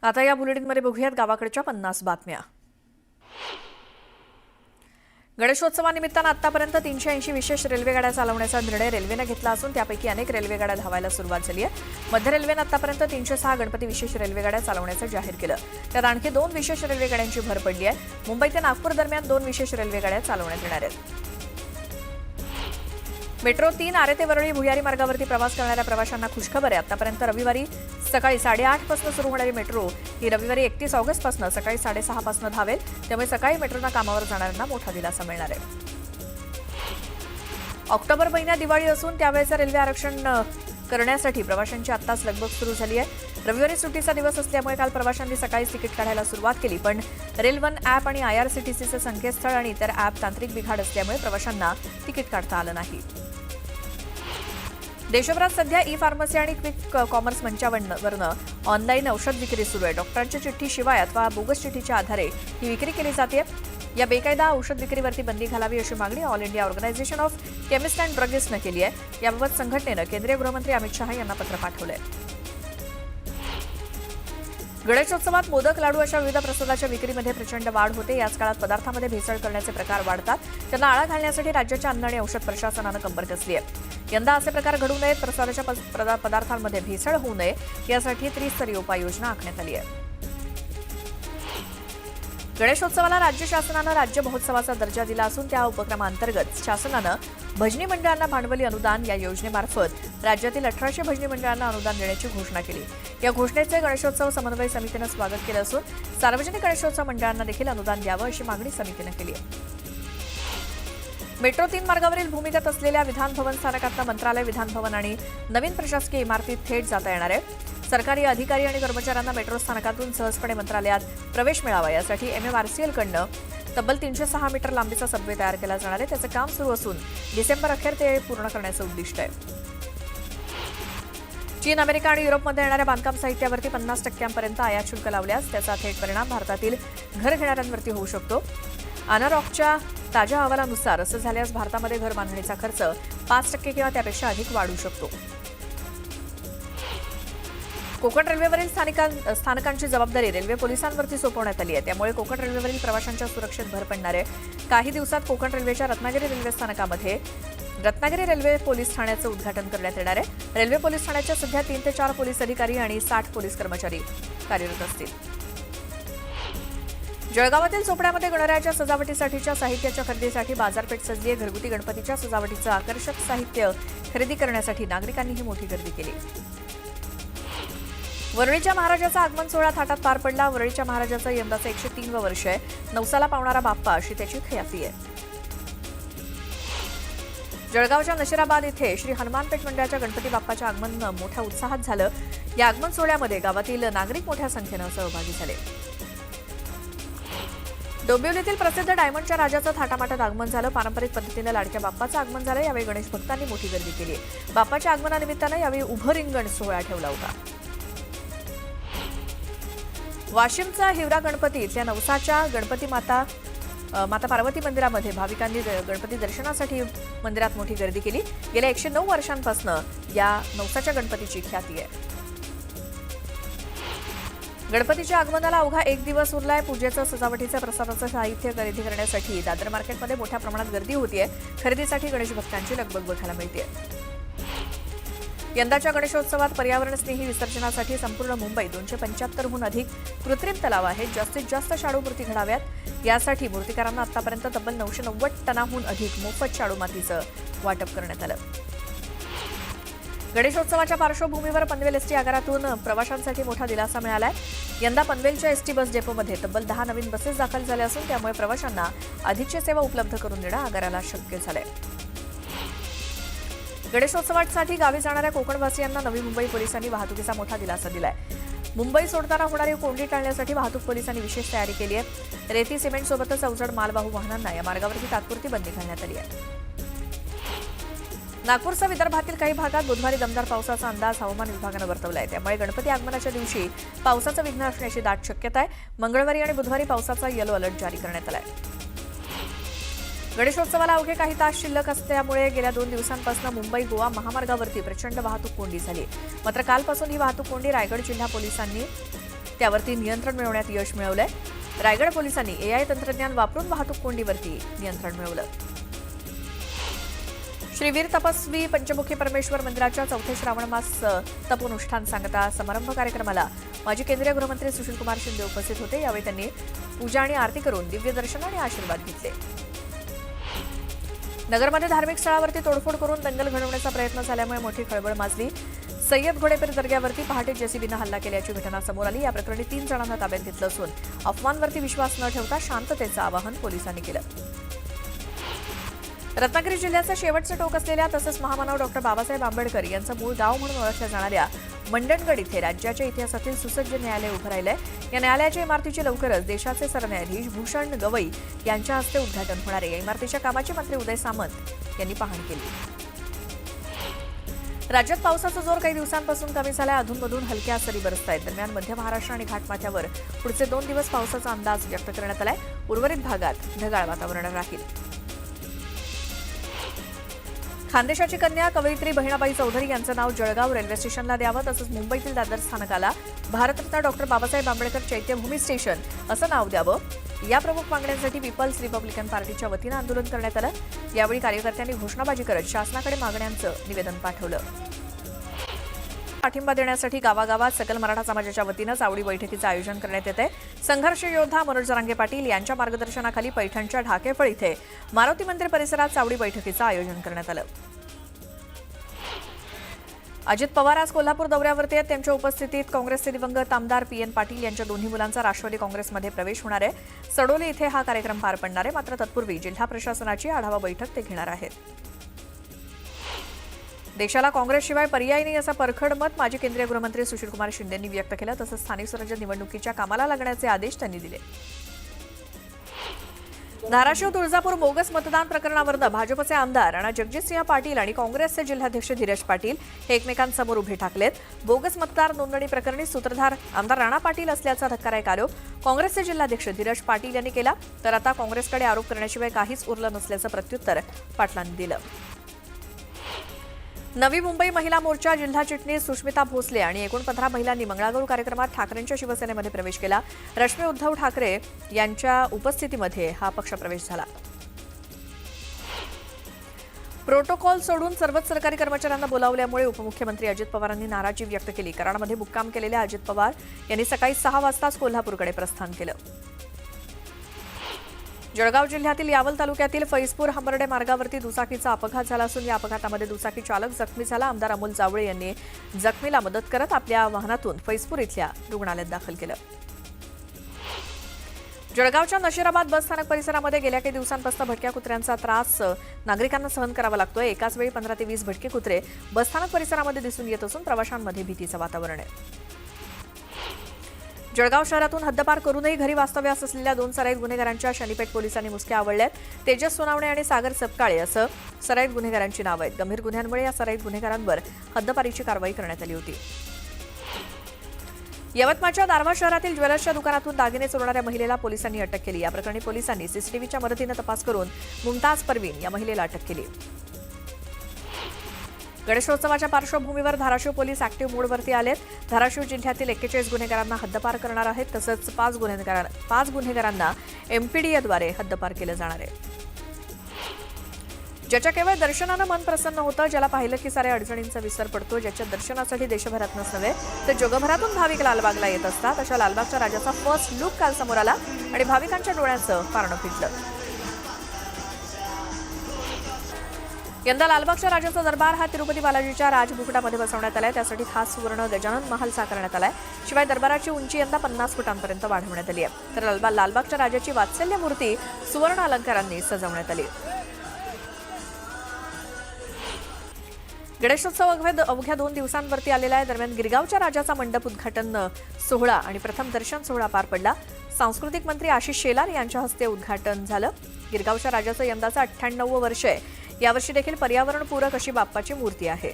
आता या बुलेटिनमध्ये बघूयात गावाकडच्या 50 बातम्या। गणेशोत्सवानिमित्तानं आतापर्यंत 380 विशेष रेल्वे गाड्या चालवण्याचा निर्णय रेल्वेने घेतला असून त्यापैकी अनेक रेल्वे गाड्या धावायला सुरुवात झाली आहे। मध्य रेल्वेने आतापर्यंत 306 गणपती विशेष रेल्वे गाड्या चालवण्याचं जाहीर केलं। त्यात आणखी 2 विशेष रेल्वे गाड्यांची भर पडली आहे। मुंबई ते नागपूर दरम्यान 2 विशेष रेल्वे गाड्या चालवण्यात येणार आहेत। मेट्रो 3 आरे ते वरळी भुयारी मार्गावरती प्रवास करणाऱ्या प्रवाशांना खुशखबर आहे। आतापर्यंत रविवारी सकाळी 8:30 पासून सुरू होणारी मेट्रो ही रविवारी 31 ऑगस्टपासून सकाळी 6:30 पासून धावेल। त्यामुळे सकाळी मेट्रोना कामावर जाणाऱ्यांना मोठा दिलासा मिळणार आहे। ऑक्टोबर महिन्यात दिवाळी असून त्यावेळेचं रेल्वे आरक्षण करण्यासाठी प्रवाशांची आत्ताच लगबग सुरू झाली आहे। रविवारी सुट्टीचा दिवस असल्यामुळे काल प्रवाशांनी सकाळीच तिकीट काढायला सुरुवात केली, पण रेल वन ॲप आणि IRCTCचे संकेतस्थळ आणि इतर ॲप तांत्रिक बिघाड असल्यामुळे प्रवाशांना तिकीट काढता आलं नाही। देशभरात सध्या ई-फार्मसी आणि क्विक कॉमर्स मंचावरनं ऑनलाईन औषध विक्री सुरू आहे। डॉक्टरांच्या चिठ्ठीशिवाय अथवा बोगस चिठ्ठीच्या आधारे ही विक्री केली जाते। या बेकायदा औषध विक्रीवरती बंदी घालावी अशी मागणी all India organisation of chemist and ड्रगिस्टनं केली आहे। याबाबत संघटनेनं केंद्रीय गृहमंत्री अमित शहा यांना पत्र पाठवलंय। गणेशोत्सवात मोदक, लाडू अशा विविध प्रसादाच्या विक्रीमध्ये प्रचंड वाढ होते। याच काळात पदार्थामध्ये भेसळ करण्याचे प्रकार वाढतात। त्यांना आळा घालण्यासाठी राज्याच्या अन्न आणि औषध प्रशासनानं कंबर कसली आहे। यंदा असे प्रकार घडू नयेत, प्रसादाच्या पदार्थांमध्ये भेसळ होऊ नये यासाठी त्रिस्तरीय उपाययोजना आखण्यात आली आहे। गणेशोत्सवाला राज्य शासनानं राज्य महोत्सवाचा दर्जा दिला असून त्या उपक्रमांतर्गत शासनानं भजनी मंडळांना भांडवली अनुदान या योजनेमार्फत राज्यातील 1800 भजनी मंडळांना अनुदान देण्याची घोषणा केली। या घोषणेचे गणेशोत्सव समन्वय समितीनं स्वागत केलं असून सार्वजनिक गणेशोत्सव मंडळांना देखील अनुदान द्यावं अशी मागणी समितीनं केली आहे। मेट्रो 3 मार्गावरील भूमिगत असलेल्या विधान भवन स्थानकातनं मंत्रालय, विधान भवन आणि नवीन प्रशासकीय इमारतीत थेट जाता येणार आहे। सरकारी अधिकारी आणि कर्मचाऱ्यांना मेट्रो स्थानकातून सहजपणे मंत्रालयात प्रवेश मिळावा यासाठी MMRCL कडनं तब्बल 306 मीटर लांबीचा सबवे तयार केला जाणार आहे। त्याचं काम सुरू असून डिसेंबर अखेर ते पूर्ण करण्याचं उद्दिष्ट आहे। चीन, अमेरिका आणि युरोपमध्ये येणाऱ्या बांधकाम साहित्यावरती 50% आयात शुल्क लावल्यास त्याचा थेट परिणाम भारतातील घर घेणाऱ्यांवरती होऊ शकतो। अनरॉकच्या ताज्या अहवालानुसार असं झाल्यास भारतामध्ये घर बांधणीचा खर्च 5% किंवा त्यापेक्षा अधिक वाढू शकतो। कोकण रेल्वेवरील स्थानकांची जबाबदारी रेल्वे पोलिसांवरती सोपवण्यात आली आहे। त्यामुळे कोकण रेल्वेवरील प्रवाशांच्या सुरक्षेत भर पडणार आहे। काही दिवसात कोकण रेल्वेच्या रत्नागिरी रेल्वे स्थानकामध्ये रत्नागिरी रेल्वे पोलीस ठाण्याचं उद्घाटन करण्यात येणार आहे। रेल्वे पोलीस ठाण्याच्या सध्या 3 ते 4 पोलीस अधिकारी आणि 60 पोलीस कर्मचारी कार्यरत असतील। जळगावातील चोपड्यामध्ये गणरायाच्या सजावटीसाठीच्या साहित्याच्या खरेदीसाठी बाजारपेठ सजली आहे। घरगुती गणपतीच्या सजावटीचं आकर्षक साहित्य खरेदी करण्यासाठी नागरिकांनीही मोठी गर्दी केली। वरळीच्या महाराजाचा आगमन सोहळा थाटात पार पडला। वरळीच्या महाराजाचं यंदाचं 103वं वर्ष आहे। नवसाला पावणारा बाप्पा अशी त्याची ख्याती आहे। जळगावच्या नशिराबाद इथे श्री हनुमानपेठ मंडळाच्या गणपती बाप्पाच्या आगमन मोठ्या उत्साहात झालं। या आगमन सोहळ्यामध्ये गावातील नागरिक मोठ्या संख्येनं सहभागी झाले। डोंबिवलीतील प्रसिद्ध डायमंडच्या राजाचं थाटामाटात आगमन झालं। पारंपरिक पद्धतीनं लाडक्या बाप्पाचं आगमन झालं। यावेळी गणेश भक्तांनी मोठी गर्दी केली। बाप्पाच्या आगमनानिमित्तानं यावेळी उभं रिंगण सोहळा ठेवला होता। वाशिमचा हिवरा गणपती इथल्या नवसाच्या गणपती माता पार्वती मंदिरामध्ये भाविकांनी गणपती दर्शनासाठी मंदिरात मोठी गर्दी केली। गेल्या 109 वर्षांपासून या नवसाच्या गणपतीची ख्याती आहे। गणपतीच्या आगमनाला अवघा 1 दिवस उरलाय। पूजेचं, सजावटीचं, प्रसादाचं साहित्य खरेदी करण्यासाठी दादर मार्केटमध्ये मोठ्या प्रमाणात गर्दी होतीये। खरेदीसाठी गणेश भक्तांची लगबग बघायला मिळते। यंदाच्या गणेशोत्सवात पर्यावरणस्नेही विसर्जनासाठी संपूर्ण मुंबईत 275हून अधिक कृत्रिम तलाव आहेत। जास्तीत जास्त शाडू मूर्ती घडाव्यात यासाठी मूर्तिकारांना आतापर्यंत तब्बल 990 टनाहून अधिक मोफत शाडू मातीचं वाटप करण्यात आलं। गणेशोत्सवाच्या पार्श्वभूमीवर पनवेल एसटी आगारातून प्रवाशांसाठी मोठा दिलासा मिळालाय। यंदा पनवेलच्या एसटी बस डेपोमध्ये तब्बल 10 नवीन बसेस दाखल झाल्या असून त्यामुळे प्रवाशांना अधिकची सेवा उपलब्ध करून देणं आगाराला शक्य झालंय। गणेशोत्सवासाठी गावी जाणाऱ्या कोकणवासियांना नवी मुंबई पोलिसांनी वाहतुकीचा मोठा दिलासा दिलाय। मुंबई सोडताना होणारी कोंडी टाळण्यासाठी वाहतूक पोलिसांनी विशेष तयारी केली आहे। रेती, सिमेंट सोबतच अवजड मालवाहू वाहनांना या मार्गावरती तात्पुरती बंदी घालण्यात आली आहे। नागपूरसह विदर्भातील काही भागात बुधवारी दमदार पावसाचा अंदाज हवामान विभागानं वर्तवला आहे। त्यामुळे गणपती आगमनाच्या दिवशी पावसाचं विघ्न असण्याची दाट शक्यता आहे। मंगळवारी आणि बुधवारी पावसाचा येलो अलर्ट जारी करण्यात आला आहे। गणेशोत्सवाला अवघे काही तास शिल्लक असल्यामुळे गेल्या 2 दिवसांपासून मुंबई गोवा महामार्गावरती प्रचंड वाहतूक कोंडी झाली। मात्र कालपासून ही वाहतूक कोंडी रायगड जिल्हा पोलिसांनी त्यावरती नियंत्रण मिळवण्यात यश मिळवलंय. रायगड पोलिसांनी AI तंत्रज्ञान वापरून वाहतूक कोंडीवरती नियंत्रण मिळवलं. श्री वीर तपस्वी पंचमुखी परमेश्वर मंदिराच्या चौथे श्रावण मास तपोनुष्ठान सांगता समारंभ कार्यक्रमाला माजी केंद्रीय गृहमंत्री सुशीलकुमार शिंदे उपस्थित होते. यावेळी त्यांनी पूजा आणि आरती करून दिव्य दर्शन आणि आशीर्वाद घेतले. नगरमध्ये धार्मिक स्थळावरती तोडफोड करून दंगल घडवण्याचा प्रयत्न झाल्यामुळे मोठी खळबळ माजली. सय्यद घोडेपीर दर्ग्यावरती पहाटे जेसीबीनं हल्ला केल्याची घटना समोर आली. या प्रकरणी 3 जणांना ताब्यात घेतलं असून अफवांवरती विश्वास न ठेवता शांततेचं आवाहन पोलिसांनी केलं. रत्नागिरी जिल्ह्याचं शेवटचं टोक असलेल्या तसंच महामानव डॉक्टर बाबासाहेब आंबेडकर यांचं मूळ गाव म्हणून ओळखल्या जाणाऱ्या मंडणगड इथे राज्याच्या इतिहासातील सुसज्ज न्यायालय उभं राहिलंय. या न्यायालयाच्या इमारतीची लवकरच देशाचे सरन्यायाधीश भूषण गवई यांच्या हस्ते उद्घाटन होणार आहे. या इमारतीच्या कामाची मंत्री उदय सामंत यांनी पाहणी केली. राज्यात पावसाचा जोर काही दिवसांपासून कमी झालाय. अधूनमधून हलक्या सरी बरसत आहेत. दरम्यान मध्य महाराष्ट्र आणि घाटमाथ्यावर पुढचे 2 दिवस पावसाचा अंदाज व्यक्त करण्यात आलाय. उर्वरित भागात ढगाळ वातावरण राहील. खानदेशाची कन्या कवयित्री बहिणाबाई चौधरी यांचं नाव जळगाव रेल्वे स्टेशनला द्यावं, तसंच मुंबईतील दादर स्थानकाला भारतरत्न डॉक्टर बाबासाहेब आंबेडकर चैत्यभूमी स्टेशन असं नाव द्यावं. या प्रमुख मागण्यांसाठी पीपल्स रिपब्लिकन पार्टीच्या वतीनं आंदोलन करण्यात आलं. यावेळी कार्यकर्त्यांनी घोषणाबाजी करत शासनाकडे मागण्यांचं निवेदन पाठवलं. पाठिंबा देण्यासाठी गावागावात सकल मराठा समाजाच्या वतीनं चावडी बैठकीचं आयोजन करण्यात येत आहे. संघर्ष योद्धा मनोज जरांगे पाटील यांच्या मार्गदर्शनाखाली पैठणच्या ढाकेफळ इथे मारुती मंदिर परिसरात चावडी बैठकीचं आयोजन करण्यात आलं. अजित पवार आज कोल्हापूर दौऱ्यावरती आहेत. त्यांच्या उपस्थितीत काँग्रेसचे दिवंगत आमदार PN पाटील यांच्या दोन्ही मुलांचा राष्ट्रवादी काँग्रेसमध्ये प्रवेश होणार आहे. सडोली इथे हा कार्यक्रम पार पडणार आहे. मात्र तत्पूर्वी जिल्हा प्रशासनाची आढावा बैठक ते घेणार आहेत. देशाला काँग्रेसशिवाय पर्याय नाही असं परखड मत माजी केंद्रीय गृहमंत्री सुशीलकुमार शिंदेंनी व्यक्त केलं. तसंच स्थानिक स्वराज्य निवडणुकीच्या कामाला लागण्याचे आदेश त्यांनी दिले. धाराशिव तुळजापूर बोगस मतदान प्रकरणावरून भाजपचे आमदार राणा जगजितसिंह पाटील आणि काँग्रेसचे जिल्हाध्यक्ष धीरज पाटील हे एकमेकांसमोर उभे ठाकलेत. बोगस मतदार नोंदणी प्रकरणी सूत्रधार आमदार राणा पाटील असल्याचा धक्कादायक आरोप काँग्रेसचे जिल्हाध्यक्ष धीरज पाटील यांनी केला. तर आता काँग्रेसकडे आरोप करण्याशिवाय काहीच उरलं नसल्याचं प्रत्युत्तर पाटलांनी दिलं. नवी मुंबई महिला मोर्चा जिल्हा चिटणीस सुष्मिता भोसले आणि 49 महिलांनी मंगळागौर कार्यक्रमात ठाकरेंच्या शिवसेनेमध्ये प्रवेश केला. रश्मी उद्धव ठाकरे यांच्या उपस्थितीमध्ये हा पक्षप्रवेश झाला. प्रोटोकॉल सोडून सर्वच सरकारी कर्मचाऱ्यांना बोलावल्यामुळे उपमुख्यमंत्री अजित पवारांनी नाराजी व्यक्त केली. कराडमध्ये मुक्काम केलेल्या अजित पवार यांनी सकाळी 6 वाजताच कोल्हापूरकडे प्रस्थान केलं. जळगाव जिल्ह्यातील यावल तालुक्यातील फैजपूर हंबर्डे मार्गावरती दुचाकीचा अपघात झाला असून या अपघातामध्ये दुचाकी चालक जखमी झाला. आमदार अमोल जावळे यांनी जखमीला मदत करत आपल्या वाहनातून फैजपूर इथल्या रुग्णालयात दाखल केलं. जळगावच्या नशिराबाद बसस्थानक परिसरामध्ये गेल्या काही दिवसांपासून भटक्या कुत्र्यांचा त्रास नागरिकांना सहन करावा लागतोय. एकाच वेळी 15 ते 20 भटके कुत्रे बसस्थानक परिसरामध्ये दिसून येत असून प्रवाशांमध्ये भीतीचं वातावरण आहे. जळगाव शहरातून हद्दपार करूनही घरी वास्तव्यास असलेल्या 2 सराईत गुन्हेगारांच्या शनीपेठ पोलिसांनी मुसक्या आवळल्यात. तेजस सोनावणे आणि सागर सपकाळे असं सराईत गुन्हेगारांची नावं आहेत. गंभीर गुन्ह्यांमुळे या सराईत गुन्हेगारांवर हद्दपारीची कारवाई करण्यात आली होती. यवतमाळच्या दारव्हा शहरातील ज्वेलर्सच्या दुकानातून दागिने चोरणाऱ्या महिलेला पोलिसांनी अटक केली. या प्रकरणी पोलिसांनी सीसीटीव्हीच्या मदतीनं तपास करून मुमताज परवीन या महिलेला अटक केली. गणेशोत्सवाच्या पार्श्वभूमीवर धाराशिव पोलीस ऍक्टिव्ह मोडवरती आलेत. धाराशिव जिल्ह्यातील 41 गुन्हेगारांना हद्दपार करणार आहेत. तसंच 5 गुन्हेगारांना MPDAद्वारे हद्दपार केलं जाणार आहे. ज्याच्या केवळ दर्शनानं मन प्रसन्न होतं, ज्याला पाहिलं की साऱ्या अडचणींचा विसर पडतो, ज्याच्या दर्शनासाठी देशभरातूनच नव्हे तर जगभरातून भाविक लालबागला येत असतात, अशा लालबागच्या राजाचा फर्स्ट लुक काल समोर आला आणि भाविकांच्या डोळ्यांचं पारणं फिटलं. यंदा लालबागच्या राजाचा दरबार हा तिरुपती बालाजीच्या राजमुकुटामध्ये बसवण्यात आलाय. त्यासाठी खास सुवर्ण गजानन महाल साकारण्यात आलाय. शिवाय दरबाराची उंची यंदा 50 फुटांपर्यंत वाढवण्यात आली आहे. तर लालबागच्या राजाची वात्सल्य मूर्ती सुवर्ण अलंकारांनी सजवण्यात आली. गणेशोत्सव अवघ्या 2 दिवसांवरती आलेला आहे. दरम्यान गिरगावच्या राजाचा मंडप उद्घाटन सोहळा आणि प्रथम दर्शन सोहळा पार पडला. सांस्कृतिक मंत्री आशिष शेलार यांच्या हस्ते उद्घाटन झालं. गिरगावच्या राजाचं यंदाचं 98वं वर्ष आहे. यावर्षी देखील पर्यावरणपूरक अशी बाप्पाची मूर्ती आहे.